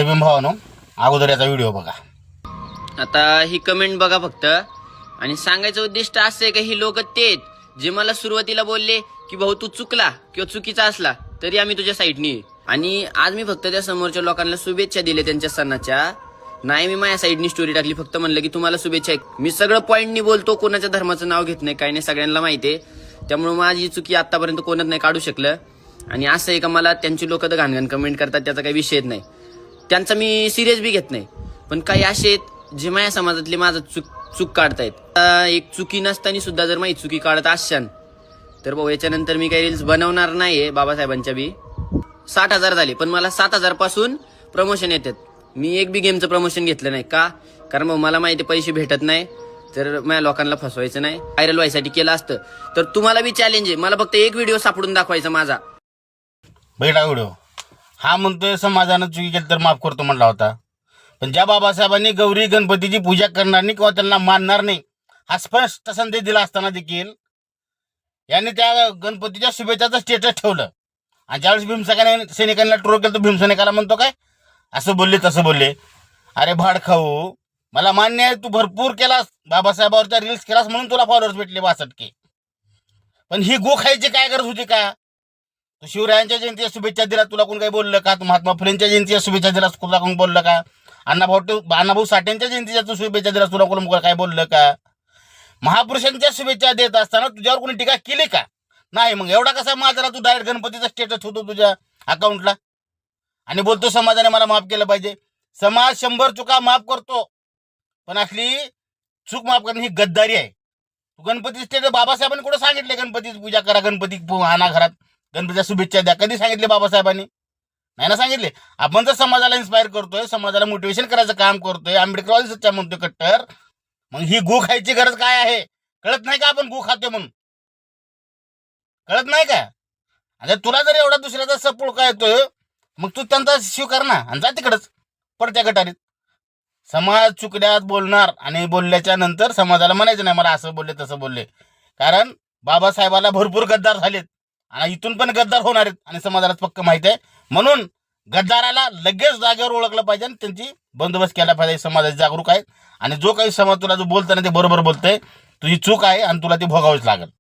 जय भीम भावानो, अगोदर याचा व्हिडिओ बघा. आता ही कमेंट बघा फक्त. आणि सांगायचं उद्दिष्ट असं आहे का ही लोक तेच जे मला सुरुवातीला बोलले की भाऊ तू चुकला किंवा चुकीचा असला तरी आम्ही तुझ्या साईडनी आहे. आणि आज मी फक्त त्या समोरच्या लोकांना शुभेच्छा दिल्या त्यांच्या सणाच्या. नाही मी माझ्या साईडनी स्टोरी टाकली, फक्त म्हणलं की तुम्हाला शुभेच्छा आहे. मी सगळं पॉईंटनी बोलतो, कोणाच्या धर्माचं नाव घेत नाही, काही नाही, सगळ्यांना माहिती आहे. त्यामुळे माझी चुकी आतापर्यंत कोणच नाही काढू शकलं. आणि असं आहे का मला त्यांची लोक तर घाणघाण कमेंट करतात, त्याचा काही विषयच नाही, त्यांचा मी सिरियस बी घेत नाही. पण काही असे आहेत जे माझ्या समाजातले माझं चूक काढतायत. एक चुकी नसताना सुद्धा जर माझी चुकी काढत असशान तर भाऊ याच्यानंतर मी काही रील्स बनवणार नाहीये. बाबासाहेबांच्या बी 60,000 झाले, पण मला 7,000 पासून प्रमोशन येतात. मी एक बी गेमचं प्रमोशन घेतलं नाही का, कारण भाऊ मला माहिती पैसे भेटत नाही, तर माझ्या लोकांना फसवायचं नाही. व्हायरल व्हायसाठी केलं असतं तर तुम्हाला बी चॅलेंज आहे, मला फक्त एक व्हिडिओ सापडून दाखवायचा माझा. बघितला व्हिडिओ. हा म्हणतोय समाजानं चुकी केली तर माफ करतो म्हणला होता, पण ज्या बाबासाहेबांनी गौरी गणपतीची पूजा करणार नाही किंवा त्यांना मानणार नाही हा स्पष्ट संदेश दिला असताना देखील यांनी त्या गणपतीच्या शुभेच्छाचं स्टेटस ठेवलं. आणि ज्यावेळेस भीमसैनिकांना ट्रोल केलं तर भीमसैनिकाला म्हणतो काय असं बोलले तसं बोलले. अरे भाड खाऊ, मला मान्य आहे तू भरपूर केलास, बाबासाहेबावरच्या रील्स केलास म्हणून तुला फॉलोअर्स भेटले 62K, पण ही गो खायची काय गरज होती का? तू शिवरायांच्या जयंतीच्या शुभेच्छा दिला, तुला कोण काही बोललं का? तू महात्मा फुलेंच्या जयंतीच्या शुभेच्छा दिलास, तुला कोण बोललं का? अण्णाभाऊ साठेंच्या जयंतीच्या तू शुभेच्छा दिलास, तुला कोण काय बोललं का? महापुरुषांच्या शुभेच्छा देत असताना तुझ्यावर कोणी टीका केली का? नाही. मग एवढा कसा माझा तू डायरेक्ट गणपतीचा स्टेटस होतो तुझ्या अकाउंटला आणि बोलतो समाजाने मला माफ केलं पाहिजे. समाज 100 चुका माफ करतो, पण असली चूक माफ करणं ही गद्दारी आहे. तू गणपती स्टेटस बाबासाहेबांनी कुठं सांगितले गणपतीची पूजा करा, गणपती आणा घरात, गणपतीच्या शुभेच्छा द्या? कधी सांगितले बाबासाहेबांनी? नाही ना सांगितले. आपण जर समाजाला इन्स्पायर करतोय, समाजाला मोटिवेशन करायचं काम करतोय, आंबेडकरवादी सच्चा म्हणतोय कट्टर, मग ही गो खायची गरज काय आहे? कळत नाही का आपण गो खातोय म्हणून? कळत नाही का? आणि तुला जर एवढा दुसऱ्याचा सपोर्ट काय येतोय मग तू त्यांचा स्वीकार ना आणि जा तिकडच पडत्या गटारीत. समाज चुकड्यात बोलणार आणि बोलल्याच्या नंतर समाजाला म्हणायचं नाही मला असं बोलले तसं बोलले, कारण बाबासाहेबाला भरपूर गद्दार झालेत आणि इथून पण गद्दार होणार आहेत आणि समाजाला पक्क माहिती आहे. म्हणून गद्दाराला लगेच जागेवर ओळखलं पाहिजे आणि त्यांची बंदोबस्त केला पाहिजे. समाजात जागरूक आहेत आणि जो काही समाज तुला जो बोलताना ते बरोबर बोलतंय, तुझी चूक आहे आणि तुला ती भोगावीच लागेल.